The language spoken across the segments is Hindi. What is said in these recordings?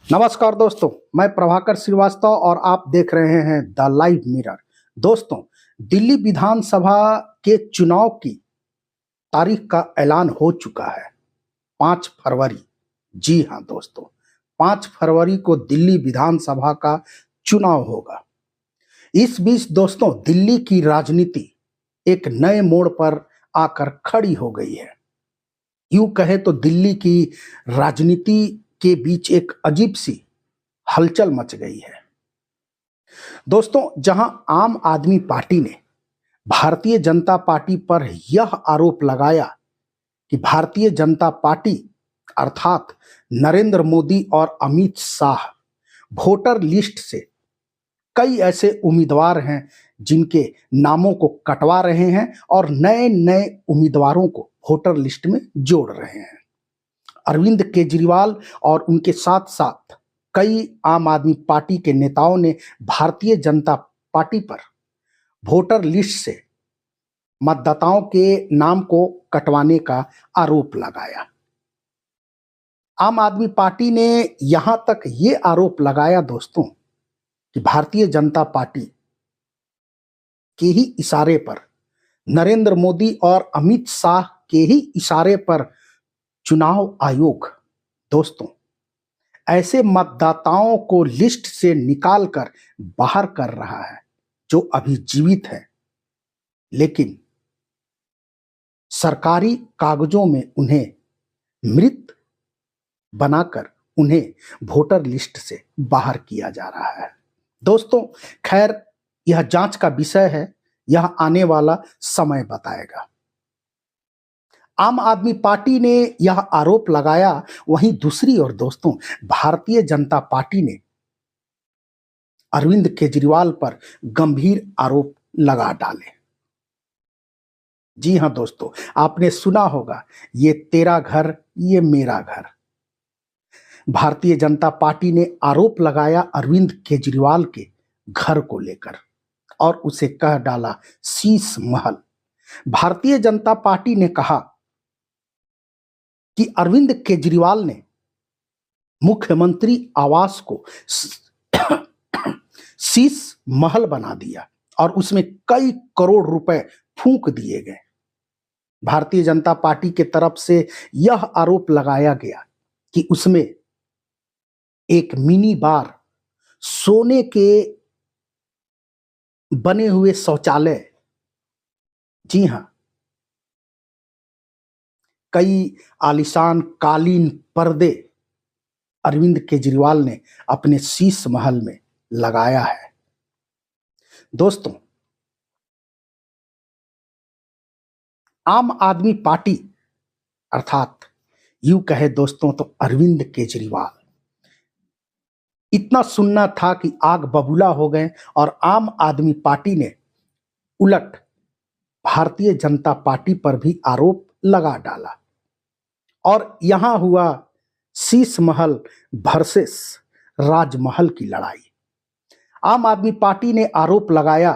नमस्कार दोस्तों, मैं प्रभाकर श्रीवास्तव और आप देख रहे हैं द लाइव मिरर। दोस्तों, दिल्ली विधानसभा के चुनाव की तारीख का ऐलान हो चुका है। 5 फरवरी। जी हां दोस्तों, 5 फरवरी को दिल्ली विधानसभा का चुनाव होगा। इस बीच दोस्तों, दिल्ली की राजनीति एक नए मोड़ पर आकर खड़ी हो गई है। यूं कहे तो दिल्ली की राजनीति के बीच एक अजीब सी हलचल मच गई है। दोस्तों, जहां आम आदमी पार्टी ने भारतीय जनता पार्टी पर यह आरोप लगाया कि भारतीय जनता पार्टी अर्थात नरेंद्र मोदी और अमित शाह वोटर लिस्ट से कई ऐसे उम्मीदवार हैं जिनके नामों को कटवा रहे हैं और नए नए उम्मीदवारों को वोटर लिस्ट में जोड़ रहे हैं। अरविंद केजरीवाल और उनके साथ साथ कई आम आदमी पार्टी के नेताओं ने भारतीय जनता पार्टी पर वोटर लिस्ट से मतदाताओं के नाम को कटवाने का आरोप लगाया। आम आदमी पार्टी ने यहां तक ये आरोप लगाया दोस्तों कि भारतीय जनता पार्टी के ही इशारे पर, नरेंद्र मोदी और अमित शाह के ही इशारे पर चुनाव आयोग दोस्तों ऐसे मतदाताओं को लिस्ट से निकालकर बाहर कर रहा है जो अभी जीवित है, लेकिन सरकारी कागजों में उन्हें मृत बनाकर उन्हें वोटर लिस्ट से बाहर किया जा रहा है। दोस्तों, खैर यह जांच का विषय है, यह आने वाला समय बताएगा। आम आदमी पार्टी ने यह आरोप लगाया, वहीं दूसरी ओर दोस्तों भारतीय जनता पार्टी ने अरविंद केजरीवाल पर गंभीर आरोप लगा डाले। जी हां दोस्तों, आपने सुना होगा, ये तेरा घर ये मेरा घर। भारतीय जनता पार्टी ने आरोप लगाया अरविंद केजरीवाल के घर को लेकर और उसे कह डाला शीश महल। भारतीय जनता पार्टी ने कहा कि अरविंद केजरीवाल ने मुख्यमंत्री आवास को शीश महल बना दिया और उसमें कई करोड़ रुपए फूंक दिए गए। भारतीय जनता पार्टी के तरफ से यह आरोप लगाया गया कि उसमें एक मिनी बार, सोने के बने हुए शौचालय, जी हां, कई आलीशान कालीन पर्दे अरविंद केजरीवाल ने अपने शीश महल में लगाया है। दोस्तों, आम आदमी पार्टी अर्थात यूं कहे दोस्तों तो अरविंद केजरीवाल, इतना सुनना था कि आग बबूला हो गए और आम आदमी पार्टी ने उलट भारतीय जनता पार्टी पर भी आरोप लगा डाला और यहां हुआ शीश महल वर्सेस राजमहल की लड़ाई। आम आदमी पार्टी ने आरोप लगाया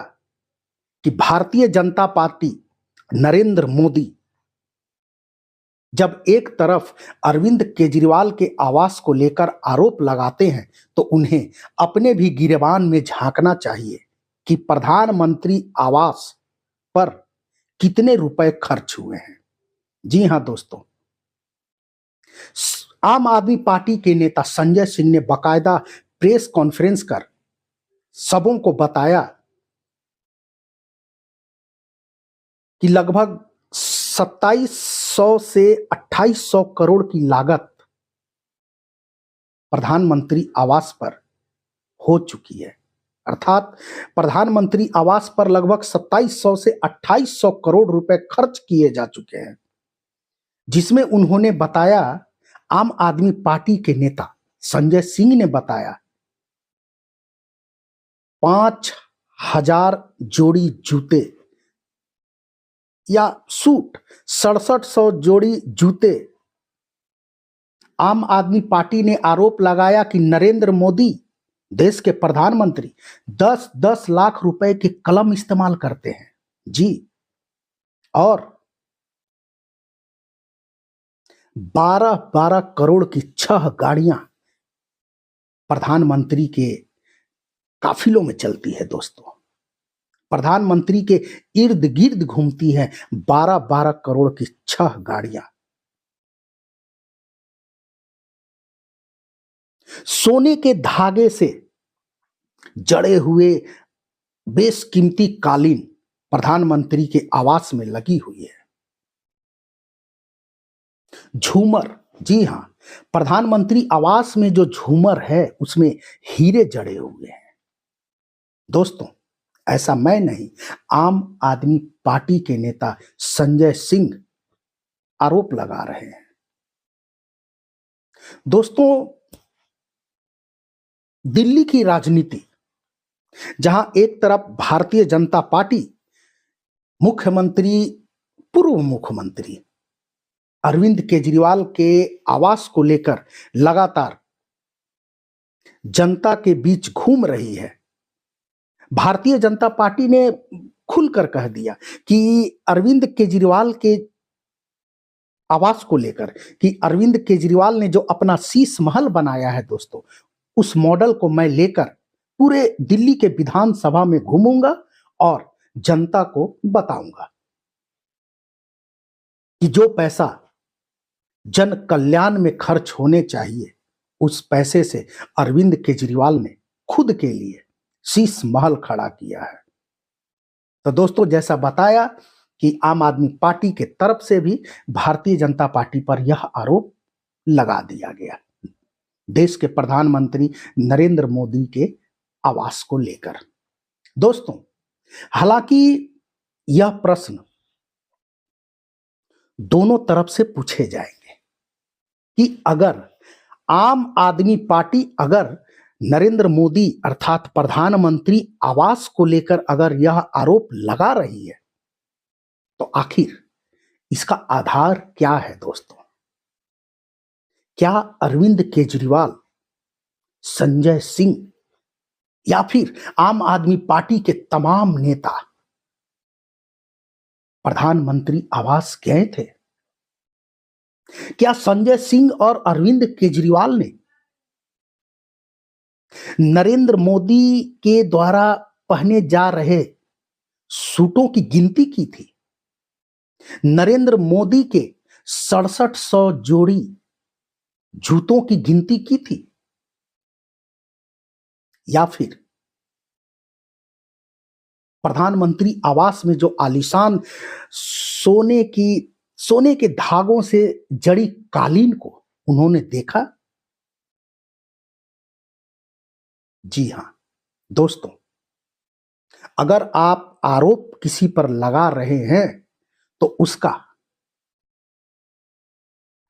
कि भारतीय जनता पार्टी, नरेंद्र मोदी जब एक तरफ अरविंद केजरीवाल के आवास को लेकर आरोप लगाते हैं तो उन्हें अपने भी गिरेबान में झांकना चाहिए कि प्रधानमंत्री आवास पर कितने रुपए खर्च हुए हैं। जी हां दोस्तों, आम आदमी पार्टी के नेता संजय सिंह ने बाकायदा प्रेस कॉन्फ्रेंस कर सबों को बताया कि लगभग 2700 से 2800 करोड़ की लागत प्रधानमंत्री आवास पर हो चुकी है। अर्थात प्रधानमंत्री आवास पर लगभग 2700 से 2800 करोड़ रुपए खर्च किए जा चुके हैं, जिसमें उन्होंने बताया, आम आदमी पार्टी के नेता संजय सिंह ने बताया, 5000 जोड़ी जूते या सूट, 6700 जोड़ी जूते। आम आदमी पार्टी ने आरोप लगाया कि नरेंद्र मोदी देश के प्रधानमंत्री 10-10 लाख रुपए के कलम इस्तेमाल करते हैं। जी, और 12-12 करोड़ की 6 गाड़ियां प्रधानमंत्री के काफिलों में चलती है दोस्तों। प्रधानमंत्री के इर्द गिर्द घूमती है 12-12 करोड़ की 6 गाड़ियां। सोने के धागे से जड़े हुए बेशकीमती कालीन प्रधानमंत्री के आवास में लगी हुई है। झूमर, जी हां, प्रधानमंत्री आवास में जो झूमर है उसमें हीरे जड़े हुए हैं। दोस्तों, ऐसा मैं नहीं, आम आदमी पार्टी के नेता संजय सिंह आरोप लगा रहे हैं। दोस्तों, दिल्ली की राजनीति, जहां एक तरफ भारतीय जनता पार्टी मुख्यमंत्री, पूर्व मुख्यमंत्री अरविंद केजरीवाल के आवास को लेकर लगातार जनता के बीच घूम रही है, भारतीय जनता पार्टी ने खुलकर कह दिया कि अरविंद केजरीवाल के आवास को लेकर, कि अरविंद केजरीवाल ने जो अपना शीश महल बनाया है दोस्तों, उस मॉडल को मैं लेकर पूरे दिल्ली के विधानसभा में घूमूंगा और जनता को बताऊंगा कि जो पैसा जन कल्याण में खर्च होने चाहिए, उस पैसे से अरविंद केजरीवाल ने खुद के लिए शीश महल खड़ा किया है। तो दोस्तों, जैसा बताया कि आम आदमी पार्टी के तरफ से भी भारतीय जनता पार्टी पर यह आरोप लगा दिया गया, देश के प्रधानमंत्री नरेंद्र मोदी के आवास को लेकर। दोस्तों, हालांकि यह प्रश्न दोनों तरफ से पूछे जाएंगे कि अगर आम आदमी पार्टी अगर नरेंद्र मोदी अर्थात प्रधानमंत्री आवास को लेकर अगर यह आरोप लगा रही है, तो आखिर इसका आधार क्या है दोस्तों? क्या अरविंद केजरीवाल, संजय सिंह या फिर आम आदमी पार्टी के तमाम नेता प्रधानमंत्री आवास गए थे? क्या संजय सिंह और अरविंद केजरीवाल ने नरेंद्र मोदी के द्वारा पहने जा रहे सूटों की गिनती की थी? नरेंद्र मोदी के 6700 जोड़ी जूतों की गिनती की थी? या फिर प्रधानमंत्री आवास में जो आलीशान सोने के धागों से जड़ी कालीन को उन्होंने देखा? जी हां दोस्तों, अगर आप आरोप किसी पर लगा रहे हैं तो उसका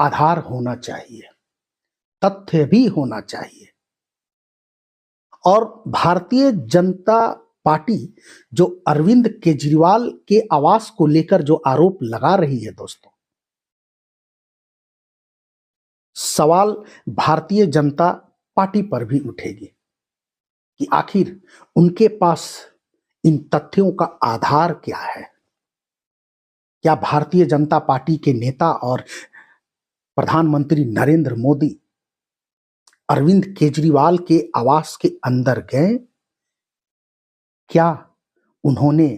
आधार होना चाहिए, तथ्य भी होना चाहिए। और भारतीय जनता पार्टी जो अरविंद केजरीवाल के आवास को लेकर जो आरोप लगा रही है दोस्तों, सवाल भारतीय जनता पार्टी पर भी उठेगी कि आखिर उनके पास इन तथ्यों का आधार क्या है। क्या भारतीय जनता पार्टी के नेता और प्रधानमंत्री नरेंद्र मोदी अरविंद केजरीवाल के आवास के अंदर गए? क्या उन्होंने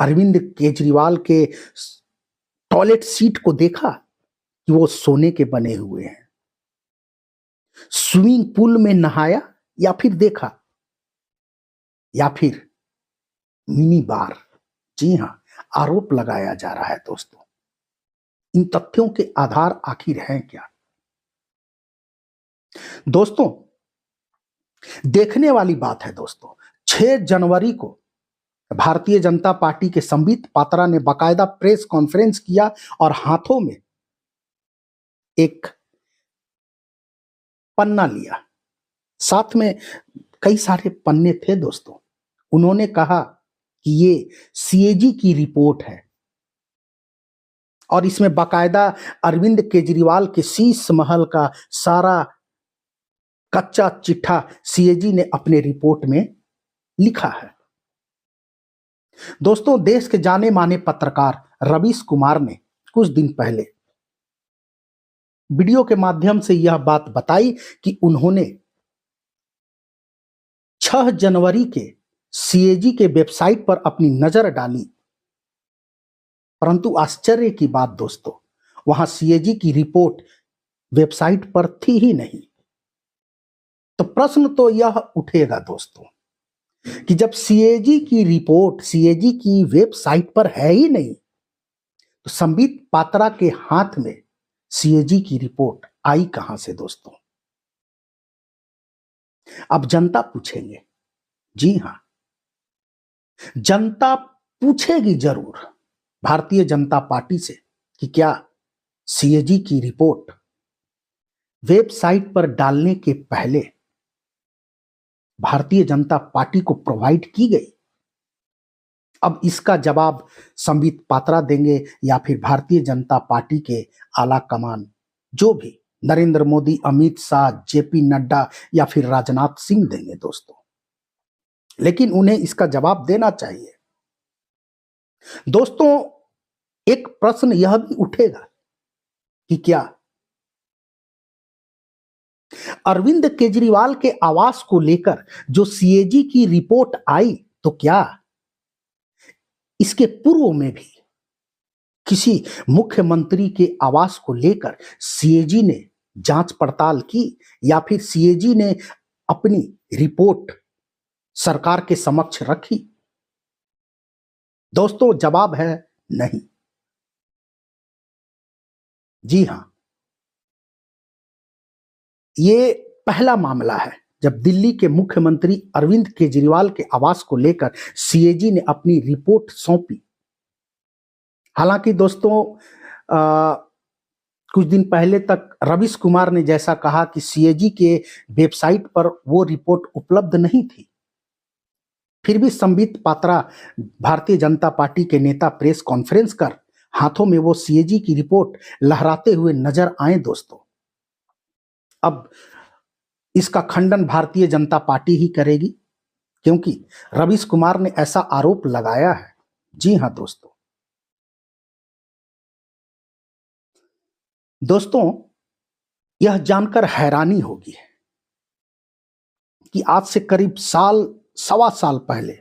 अरविंद केजरीवाल के टॉयलेट सीट को देखा कि वो सोने के बने हुए हैं? स्विमिंग पूल में नहाया या फिर देखा? या फिर मिनी बार? जी हां, आरोप लगाया जा रहा है दोस्तों। इन तथ्यों के आधार आखिर हैं क्या? दोस्तों, देखने वाली बात है दोस्तों, 6 जनवरी को भारतीय जनता पार्टी के संबित पात्रा ने बाकायदा प्रेस कॉन्फ्रेंस किया और हाथों में एक पन्ना लिया, साथ में कई सारे पन्ने थे दोस्तों। उन्होंने कहा कि ये सीएजी की रिपोर्ट है और इसमें बाकायदा अरविंद केजरीवाल के शीश महल का सारा कच्चा चिट्ठा सीएजी ने अपने रिपोर्ट में लिखा है। दोस्तों, देश के जाने माने पत्रकार रवीश कुमार ने कुछ दिन पहले वीडियो के माध्यम से यह बात बताई कि उन्होंने 6 जनवरी के सीएजी के वेबसाइट पर अपनी नजर डाली, परंतु आश्चर्य की बात दोस्तों, वहां सीएजी की रिपोर्ट वेबसाइट पर थी ही नहीं। तो प्रश्न तो यह उठेगा दोस्तों कि जब सीएजी की रिपोर्ट सीएजी की वेबसाइट पर है ही नहीं, तो संबित पात्रा के हाथ में सीएजी की रिपोर्ट आई कहां से दोस्तों? अब जनता पूछेंगे, जी हां, जनता पूछेगी जरूर भारतीय जनता पार्टी से कि क्या सीएजी की रिपोर्ट वेबसाइट पर डालने के पहले भारतीय जनता पार्टी को प्रोवाइड की गई? अब इसका जवाब संबित पात्रा देंगे या फिर भारतीय जनता पार्टी के आला कमान, जो भी नरेंद्र मोदी, अमित शाह, जेपी नड्डा या फिर राजनाथ सिंह देंगे दोस्तों। लेकिन उन्हें इसका जवाब देना चाहिए। दोस्तों, एक प्रश्न यह भी उठेगा कि क्या अरविंद केजरीवाल के आवास को लेकर जो सीएजी की रिपोर्ट आई, तो क्या इसके पूर्व में भी किसी मुख्यमंत्री के आवास को लेकर सीएजी ने जांच पड़ताल की या फिर सीएजी ने अपनी रिपोर्ट सरकार के समक्ष रखी? दोस्तों, जवाब है नहीं। जी हां, ये पहला मामला है जब दिल्ली के मुख्यमंत्री अरविंद केजरीवाल के आवास को लेकर सीएजी ने अपनी रिपोर्ट सौंपी। हालांकि दोस्तों, कुछ दिन पहले तक रवीश कुमार ने जैसा कहा कि सीएजी के वेबसाइट पर वो रिपोर्ट उपलब्ध नहीं थी, फिर भी संबित पात्रा भारतीय जनता पार्टी के नेता प्रेस कॉन्फ्रेंस कर हाथों में वो सीएजी की रिपोर्ट लहराते हुए नजर आए दोस्तों। अब इसका खंडन भारतीय जनता पार्टी ही करेगी, क्योंकि रवीश कुमार ने ऐसा आरोप लगाया है। जी हां दोस्तों, यह जानकर हैरानी होगी कि आज से करीब सवा साल पहले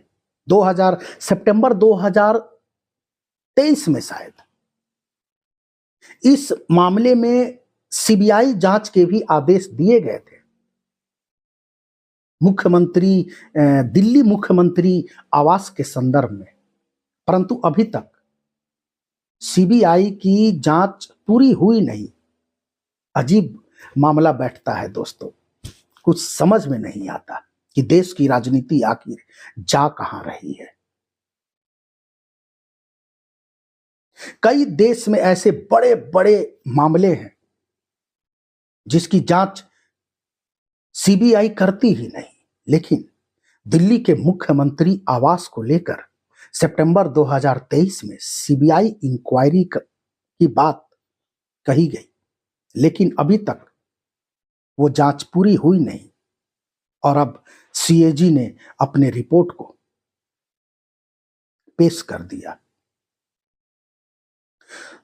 सितंबर 2023 में शायद इस मामले में सीबीआई जांच के भी आदेश दिए गए थे दिल्ली मुख्यमंत्री आवास के संदर्भ में, परंतु अभी तक सीबीआई की जांच पूरी हुई नहीं। अजीब मामला बैठता है दोस्तों, कुछ समझ में नहीं आता कि देश की राजनीति आखिर जा कहां रही है। कई देश में ऐसे बड़े बड़े मामले हैं जिसकी जांच सीबीआई करती ही नहीं, लेकिन दिल्ली के मुख्यमंत्री आवास को लेकर सितंबर 2023 में सीबीआई इंक्वायरी की बात कही गई, लेकिन अभी तक वो जांच पूरी हुई नहीं और अब सीएजी ने अपने रिपोर्ट को पेश कर दिया।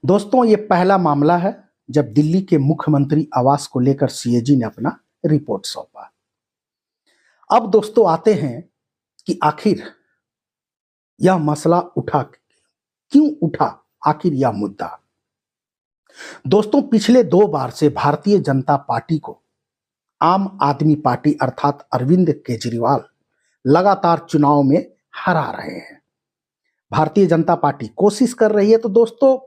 दोस्तों, ये पहला मामला है जब दिल्ली के मुख्यमंत्री आवास को लेकर सीएजी ने अपना रिपोर्ट सौंपा। अब दोस्तों आते हैं कि आखिर यह मसला क्यों उठा, आखिर यह मुद्दा। दोस्तों, पिछले 2 बार से भारतीय जनता पार्टी को आम आदमी पार्टी अर्थात अरविंद केजरीवाल लगातार चुनाव में हरा रहे हैं। भारतीय जनता पार्टी कोशिश कर रही है, तो दोस्तों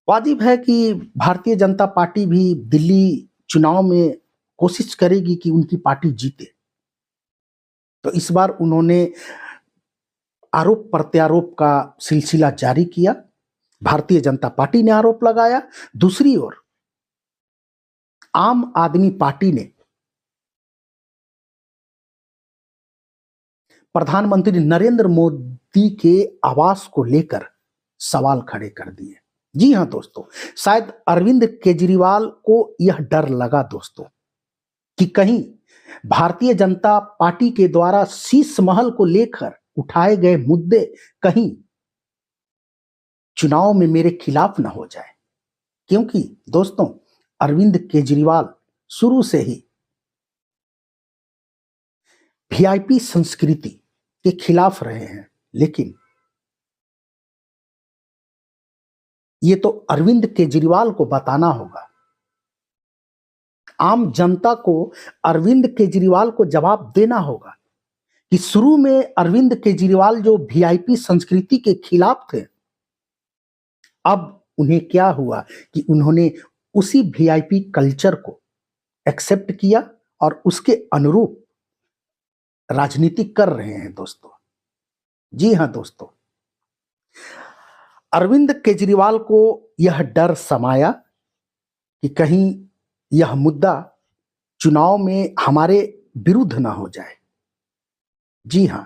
वाजिब है कि भारतीय जनता पार्टी भी दिल्ली चुनाव में कोशिश करेगी कि उनकी पार्टी जीते। तो इस बार उन्होंने आरोप प्रत्यारोप का सिलसिला जारी किया। भारतीय जनता पार्टी ने आरोप लगाया, दूसरी ओर आम आदमी पार्टी ने प्रधानमंत्री नरेंद्र मोदी के आवास को लेकर सवाल खड़े कर दिए। जी हां दोस्तों, शायद अरविंद केजरीवाल को यह डर लगा दोस्तों कि कहीं भारतीय जनता पार्टी के द्वारा शीश महल को लेकर उठाए गए मुद्दे कहीं चुनाव में मेरे खिलाफ न हो जाए, क्योंकि दोस्तों अरविंद केजरीवाल शुरू से ही वीआईपी संस्कृति के खिलाफ रहे हैं, लेकिन ये तो अरविंद केजरीवाल को बताना होगा। आम जनता को अरविंद केजरीवाल को जवाब देना होगा कि शुरू में अरविंद केजरीवाल जो वीआईपी संस्कृति के खिलाफ थे, अब उन्हें क्या हुआ कि उन्होंने उसी वीआईपी कल्चर को एक्सेप्ट किया और उसके अनुरूप राजनीति कर रहे हैं दोस्तों। जी हां दोस्तों, अरविंद केजरीवाल को यह डर समाया कि कहीं यह मुद्दा चुनाव में हमारे विरुद्ध ना हो जाए। जी हां,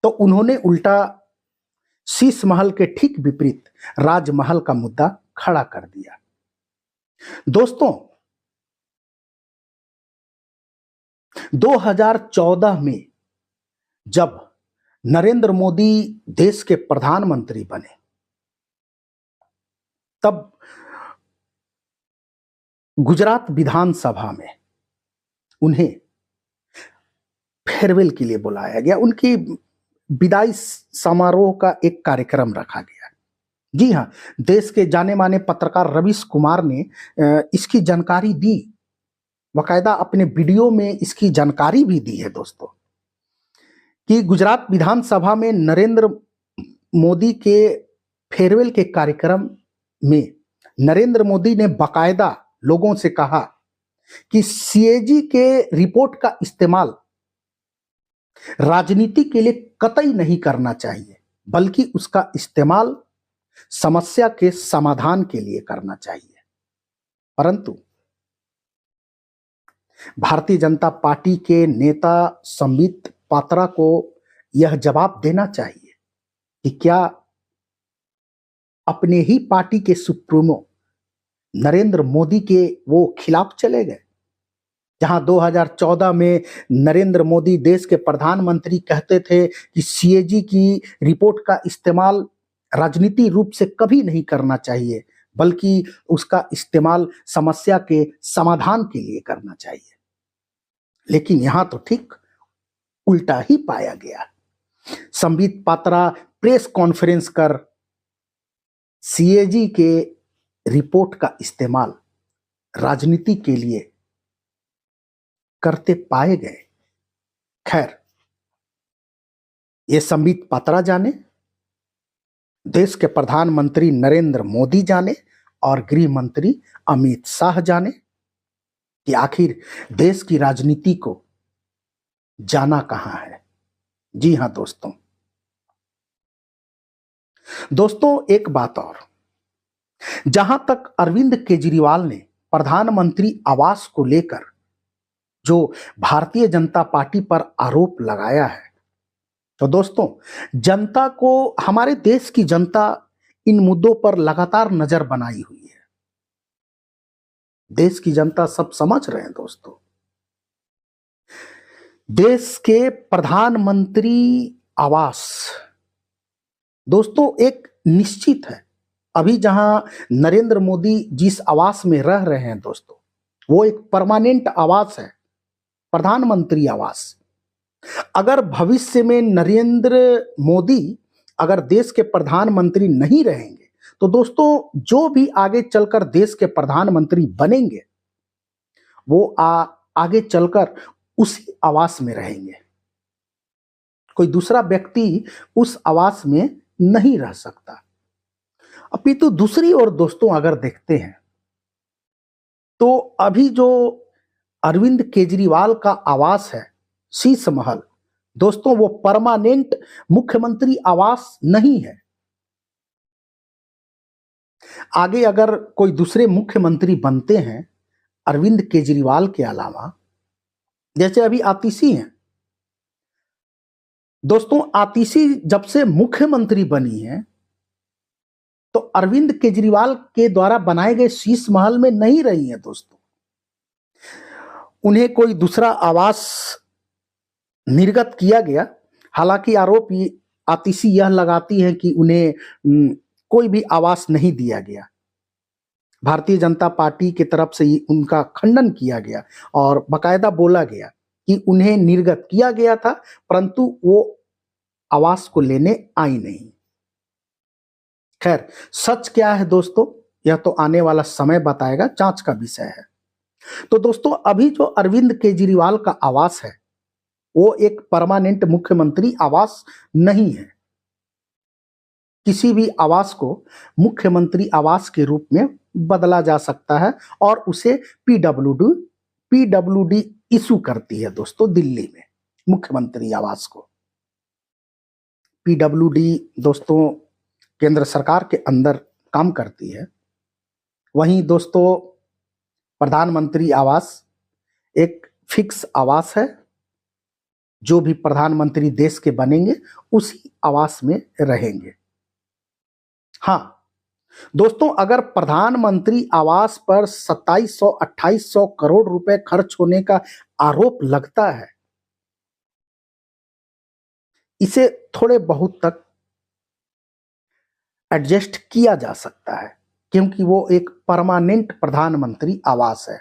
तो उन्होंने उल्टा शीश महल के ठीक विपरीत राजमहल का मुद्दा खड़ा कर दिया। दोस्तों, 2014 में जब नरेंद्र मोदी देश के प्रधानमंत्री बने, तब गुजरात विधानसभा में उन्हें फेयरवेल के लिए बुलाया गया। उनकी विदाई समारोह का एक कार्यक्रम रखा गया। जी हां, देश के जाने माने पत्रकार रवीश कुमार ने इसकी जानकारी दी, बाकायदा अपने वीडियो में इसकी जानकारी भी दी है दोस्तों, कि गुजरात विधानसभा में नरेंद्र मोदी के फेयरवेल के कार्यक्रम में नरेंद्र मोदी ने बाकायदा लोगों से कहा कि सीएजी के रिपोर्ट का इस्तेमाल राजनीति के लिए कतई नहीं करना चाहिए, बल्कि उसका इस्तेमाल समस्या के समाधान के लिए करना चाहिए। परंतु भारतीय जनता पार्टी के नेता संबित पात्रा को यह जवाब देना चाहिए कि क्या अपने ही पार्टी के सुप्रीमो नरेंद्र मोदी के वो खिलाफ चले गए, जहां 2014 में नरेंद्र मोदी देश के प्रधानमंत्री कहते थे कि सीएजी की रिपोर्ट का इस्तेमाल राजनीतिक रूप से कभी नहीं करना चाहिए, बल्कि उसका इस्तेमाल समस्या के समाधान के लिए करना चाहिए। लेकिन यहां तो ठीक उल्टा ही पाया गया। संबित पात्रा प्रेस कॉन्फ्रेंस कर सीएजी के रिपोर्ट का इस्तेमाल राजनीति के लिए करते पाए गए। खैर, ये संबित पात्रा जाने, देश के प्रधानमंत्री नरेंद्र मोदी जाने और गृह मंत्री अमित शाह जाने कि आखिर देश की राजनीति को जाना कहां है। जी हां दोस्तों, एक बात और, जहां तक अरविंद केजरीवाल ने प्रधानमंत्री आवास को लेकर जो भारतीय जनता पार्टी पर आरोप लगाया है, तो दोस्तों, जनता को, हमारे देश की जनता इन मुद्दों पर लगातार नजर बनाई हुई है। देश की जनता सब समझ रहे हैं दोस्तों। देश के प्रधानमंत्री आवास दोस्तों एक निश्चित है। अभी जहां नरेंद्र मोदी जिस आवास में रह रहे हैं दोस्तों, वो एक परमानेंट आवास है, प्रधानमंत्री आवास। अगर भविष्य में नरेंद्र मोदी अगर देश के प्रधानमंत्री नहीं रहेंगे, तो दोस्तों जो भी आगे चलकर देश के प्रधानमंत्री बनेंगे, वो आगे चलकर उसी आवास में रहेंगे। कोई दूसरा व्यक्ति उस आवास में नहीं रह सकता। अपितु दूसरी ओर दोस्तों अगर देखते हैं, तो अभी जो अरविंद केजरीवाल का आवास है शीश महल, दोस्तों वो परमानेंट मुख्यमंत्री आवास नहीं है। आगे अगर कोई दूसरे मुख्यमंत्री बनते हैं अरविंद केजरीवाल के अलावा, जैसे अभी आतिशी हैं दोस्तों, आतिशी जब से मुख्यमंत्री बनी है, तो अरविंद केजरीवाल के द्वारा बनाए गए शीश महल में नहीं रही है दोस्तों। उन्हें कोई दूसरा आवास निर्गत किया गया। हालांकि आरोप आतिशी यह लगाती है कि उन्हें कोई भी आवास नहीं दिया गया। भारतीय जनता पार्टी की तरफ से उनका खंडन किया गया और बाकायदा बोला गया कि उन्हें निर्गत किया गया था, परंतु वो आवास को लेने आई नहीं। खैर, सच क्या है दोस्तों, यह तो आने वाला समय बताएगा, जांच का विषय है। तो दोस्तों, अभी जो अरविंद केजरीवाल का आवास है वो एक परमानेंट मुख्यमंत्री आवास नहीं है। किसी भी आवास को मुख्यमंत्री आवास के रूप में बदला जा सकता है और उसे पीडब्ल्यूडी इशू करती है दोस्तों दिल्ली में मुख्यमंत्री आवास को। पीडब्ल्यूडी दोस्तों केंद्र सरकार के अंदर काम करती है। वहीं दोस्तों प्रधानमंत्री आवास एक फिक्स आवास है, जो भी प्रधानमंत्री देश के बनेंगे उसी आवास में रहेंगे। हाँ दोस्तों, अगर प्रधानमंत्री आवास पर 2700-2800 करोड़ रुपए खर्च होने का आरोप लगता है, इसे थोड़े बहुत तक एडजस्ट किया जा सकता है, क्योंकि वो एक परमानेंट प्रधानमंत्री आवास है।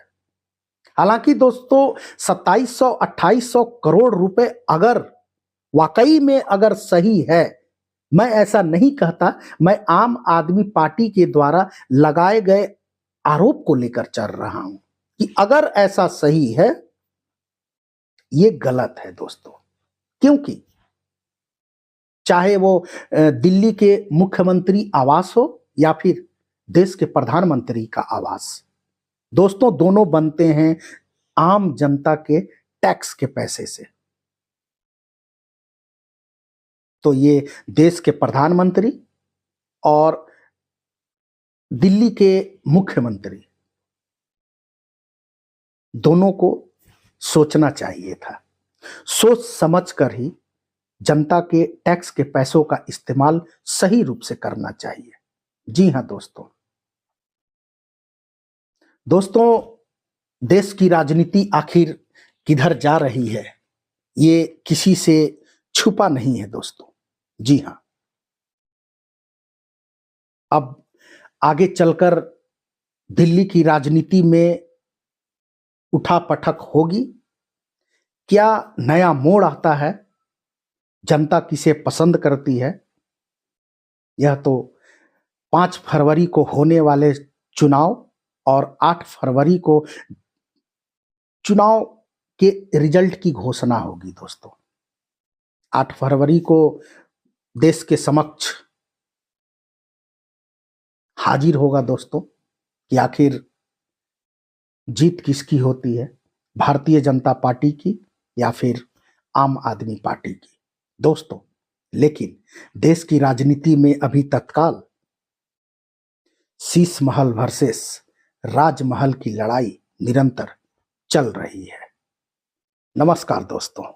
हालांकि दोस्तों 2700-2800 करोड़ रुपए अगर वाकई में अगर सही है, मैं ऐसा नहीं कहता, मैं आम आदमी पार्टी के द्वारा लगाए गए आरोप को लेकर चल रहा हूं कि अगर ऐसा सही है, ये गलत है दोस्तों। क्योंकि चाहे वो दिल्ली के मुख्यमंत्री आवास हो या फिर देश के प्रधानमंत्री का आवास, दोस्तों दोनों बनते हैं आम जनता के टैक्स के पैसे से। तो ये देश के प्रधानमंत्री और दिल्ली के मुख्यमंत्री दोनों को सोचना चाहिए था। सोच समझकर ही जनता के टैक्स के पैसों का इस्तेमाल सही रूप से करना चाहिए। जी हां दोस्तों देश की राजनीति आखिर किधर जा रही है, ये किसी से छुपा नहीं है दोस्तों। जी हां, अब आगे चलकर दिल्ली की राजनीति में उठापटक होगी। क्या नया मोड़ आता है, जनता किसे पसंद करती है, यह तो 5 फरवरी को होने वाले चुनाव और 8 फरवरी को चुनाव के रिजल्ट की घोषणा होगी दोस्तों। 8 फरवरी को देश के समक्ष हाजिर होगा दोस्तों कि आखिर जीत किसकी होती है, भारतीय जनता पार्टी की या फिर आम आदमी पार्टी की दोस्तों। लेकिन देश की राजनीति में अभी तत्काल शीश महल वर्सेस राजमहल की लड़ाई निरंतर चल रही है। नमस्कार दोस्तों।